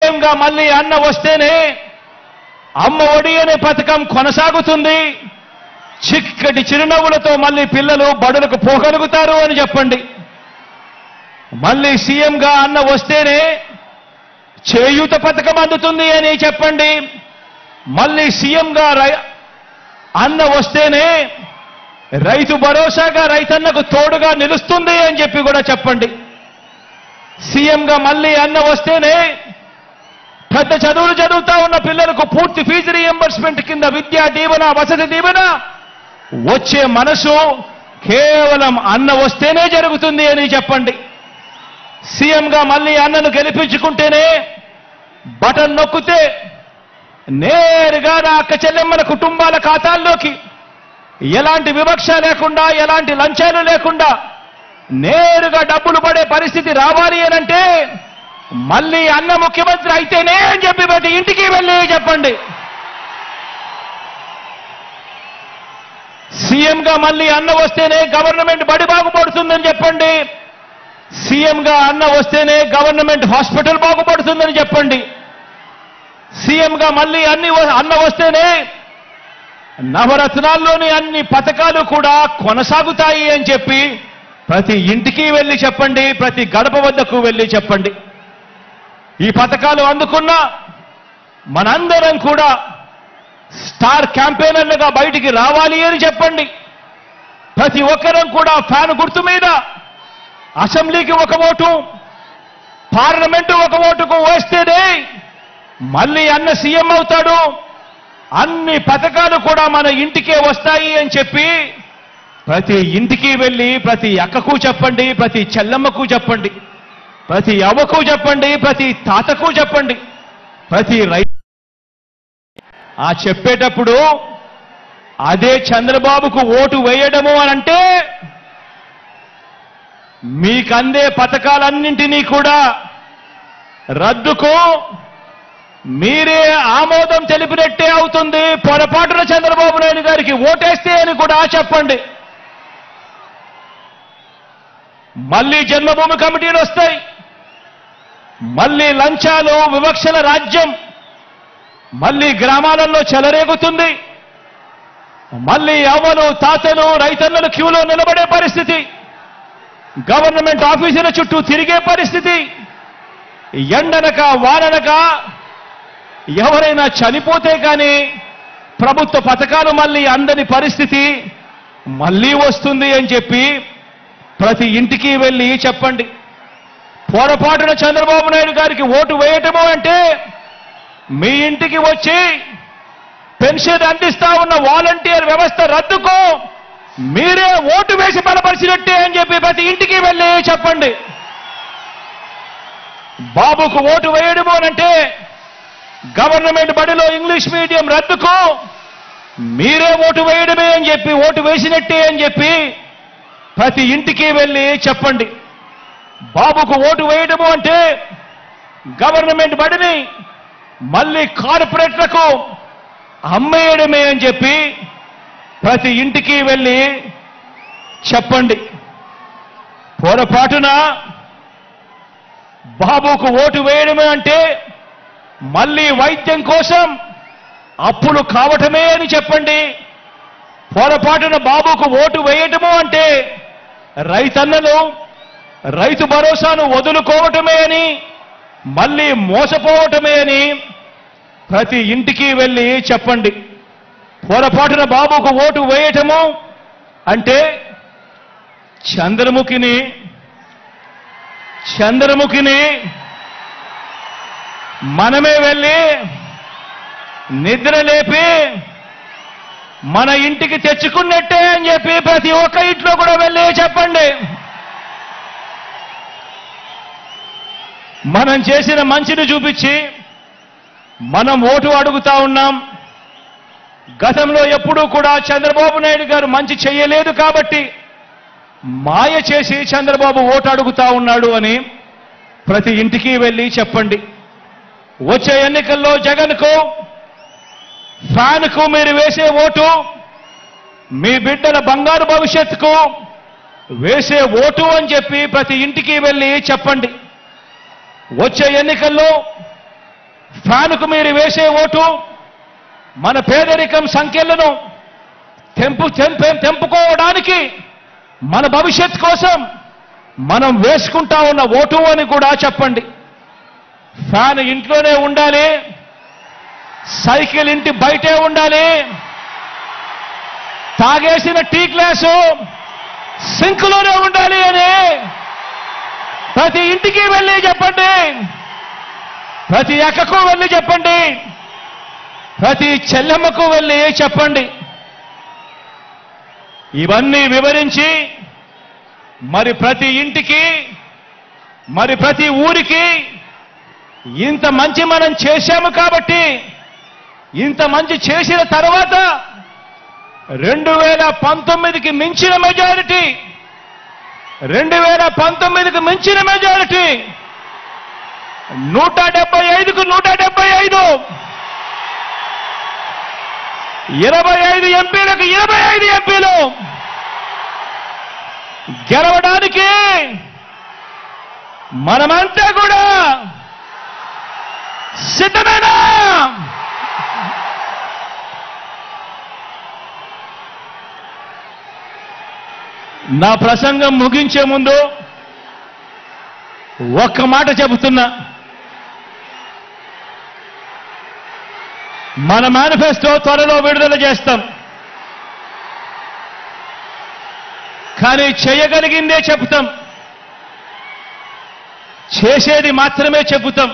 సీఎంగా మళ్ళీ అన్న వస్తేనే అమ్మ ఒడి అనే పథకం కొనసాగుతుంది, చిక్కటి చిరునవ్వులతో మళ్ళీ పిల్లలు బడులకు పోగలుగుతారు అని చెప్పండి. మళ్ళీ సీఎంగా అన్న వస్తేనే చేయూత పథకం అందుతుంది అని చెప్పండి. మళ్ళీ సీఎంగా అన్న వస్తేనే రైతు భరోసాగా రైతన్నకు తోడుగా నిలుస్తుంది అని చెప్పి కూడా చెప్పండి. సీఎంగా మళ్ళీ అన్న వస్తేనే పెద్ద చదువులు చదువుతా ఉన్న పిల్లలకు పూర్తి ఫీజు రీఎంబర్స్మెంట్ కింద విద్యా దీవెన, వసతి దీవెన వచ్చే మనసు కేవలం అన్న వస్తేనే జరుగుతుంది అని చెప్పండి. సీఎంగా మళ్ళీ అన్నను గెలిపించుకుంటేనే బటన్ నొక్కితే నేరుగా నా అక్క చెల్లెమ్మల కుటుంబాల ఖాతాల్లోకి ఎలాంటి వివక్ష లేకుండా, ఎలాంటి లంచాలు లేకుండా నేరుగా డబ్బులు పడే పరిస్థితి రావాలి అనంటే మళ్ళీ అన్న ముఖ్యమంత్రి అయితేనే అని చెప్పి ప్రతి ఇంటికి వెళ్ళి చెప్పండి. సీఎంగా మళ్ళీ అన్న వస్తేనే గవర్నమెంట్ బడి బాగుపడుతుందని చెప్పండి. సీఎంగా అన్న వస్తేనే గవర్నమెంట్ హాస్పిటల్ బాగుపడుతుందని చెప్పండి. సీఎంగా మళ్ళీ అన్న వస్తేనే నవరత్నాల్లోని అన్ని పథకాలు కూడా కొనసాగుతాయి అని చెప్పి ప్రతి ఇంటికి వెళ్ళి చెప్పండి, ప్రతి గడప వద్దకు వెళ్ళి చెప్పండి. ఈ పథకాలు అందుకున్న మనందరం కూడా స్టార్ క్యాంపెయినర్లుగా బయటికి రావాలి అని చెప్పండి. ప్రతి ఒక్కరం కూడా ఫ్యాన్ గుర్తు మీద అసెంబ్లీకి ఒక ఓటు, పార్లమెంటు ఒక ఓటుకు వేస్తేనే మళ్ళీ అన్న సీఎం అవుతాడు, అన్ని పథకాలు కూడా మన ఇంటికే వస్తాయి అని చెప్పి ప్రతి ఇంటికి వెళ్ళి ప్రతి అక్కకు చెప్పండి, ప్రతి చెల్లమ్మకు చెప్పండి, ప్రతి అవ్వకు చెప్పండి, ప్రతి తాతకు చెప్పండి, ప్రతి ఆ చెప్పేటప్పుడు అదే చంద్రబాబుకు ఓటు వేయడము అనంటే మీకందే పథకాలన్నింటినీ కూడా రద్దుకు మీరే ఆమోదం తెలిపినట్టే అవుతుంది. పొరపాటున చంద్రబాబు నాయుడు గారికి ఓటేస్తే అని కూడా చెప్పండి. మళ్ళీ జన్మభూమి కమిటీలు వస్తాయి, మళ్ళీ లంచాలు, వివక్షల రాజ్యం మళ్ళీ గ్రామాలలో చెలరేగుతుంది. మళ్ళీ అవ్వలు, తాతలు, రైతన్నలు క్యూలో నిలబడే పరిస్థితి, గవర్నమెంట్ ఆఫీసుల చుట్టూ తిరిగే పరిస్థితి, ఎండనక వాననక ఎవరైనా చనిపోతే కానీ ప్రభుత్వ పథకాలు మళ్ళీ అందని పరిస్థితి మళ్ళీ వస్తుంది అని చెప్పి ప్రతి ఇంటికి వెళ్ళి చెప్పండి. పొరపాటున చంద్రబాబు నాయుడు గారికి ఓటు వేయటము అంటే మీ ఇంటికి వచ్చి పెన్షన్ అందిస్తా ఉన్న వాలంటీర్ వ్యవస్థ రద్దుకు మీరే ఓటు వేసి బలపరిచినట్టే అని చెప్పి ప్రతి ఇంటికి వెళ్ళి చెప్పండి. బాబుకు ఓటు వేయడము అనంటే గవర్నమెంట్ బడిలో ఇంగ్లీష్ మీడియం రద్దుకు మీరే ఓటు వేయడమే అని చెప్పి, ఓటు వేసినట్టే అని చెప్పి ప్రతి ఇంటికి వెళ్ళి చెప్పండి. బాబుకు ఓటు వేయడము అంటే గవర్నమెంట్ బడిని మళ్ళీ కార్పొరేట్లకు అమ్మేయడమే అని చెప్పి ప్రతి ఇంటికి వెళ్ళి చెప్పండి. పొరపాటున బాబుకు ఓటు వేయడమే అంటే మళ్ళీ వైద్యం కోసం అప్పులు కావటమే అని చెప్పండి. పొరపాటున బాబుకు ఓటు వేయటము అంటే రైతన్నలు రైతు భరోసాను వదులుకోవటమే అని, మళ్ళీ మోసపోవటమే అని ప్రతి ఇంటికి వెళ్ళి చెప్పండి. పొరపాటున బాబుకు ఓటు వేయటము అంటే చంద్రముఖిని మనమే వెళ్ళి నిద్ర లేపి మన ఇంటికి తెచ్చుకున్నట్టే అని చెప్పి ప్రతి ఒక్క ఇంట్లో కూడా వెళ్ళి చెప్పండి. మనం చేసిన మంచిని చూపించి మనం ఓటు అడుగుతా ఉన్నాం. గతంలో ఎప్పుడూ కూడా చంద్రబాబు నాయుడు గారు మంచి చేయలేదు కాబట్టి మాయ చేసి చంద్రబాబు ఓటు అడుగుతా ఉన్నాడు అని ప్రతి ఇంటికి వెళ్ళి చెప్పండి. వచ్చే ఎన్నికల్లో జగన్కు, ఫ్యాన్కు మీరు వేసే ఓటు మీ బిడ్డల బంగారు భవిష్యత్తుకు వేసే ఓటు అని చెప్పి ప్రతి ఇంటికి వెళ్ళి చెప్పండి. వచ్చే ఎన్నికల్లో ఫ్యానుకు మీరు వేసే ఓటు మన పేదరికం సంఖ్యలను తెంపుకోవడానికి, మన భవిష్యత్ కోసం మనం వేసుకుంటా ఉన్న ఓటు అని కూడా చెప్పండి. ఫ్యాన్ ఇంట్లోనే ఉండాలి, సైకిల్ ఇంటి బయటే ఉండాలి, తాగేసిన టీ గ్లాసు సింక్లోనే ఉండాలి అని ప్రతి ఇంటికి వెళ్ళి చెప్పండి, ప్రతి అక్కకు వెళ్ళి చెప్పండి, ప్రతి చెల్లెమ్మకు వెళ్ళి చెప్పండి. ఇవన్నీ వివరించి మరి ప్రతి ఇంటికి, మరి ప్రతి ఊరికి ఇంత మంచి మనం చేశాము కాబట్టి, ఇంత మంచి చేసిన తర్వాత 2019కి మించిన మెజారిటీ, 2019కి మించిన మెజారిటీ 175కు 175, 25 ఎంపీలకు 25 ఎంపీలు గెలవడానికి మనమంతా కూడా సిద్ధమేనా? నా ప్రసంగం ముగించే ముందు ఒక్క మాట చెబుతున్నా. మన మేనిఫెస్టో త్వరలో విడుదల చేస్తాం. కానీ చేయగలిగిందే చెబుతాం, చేసేది మాత్రమే చెబుతాం.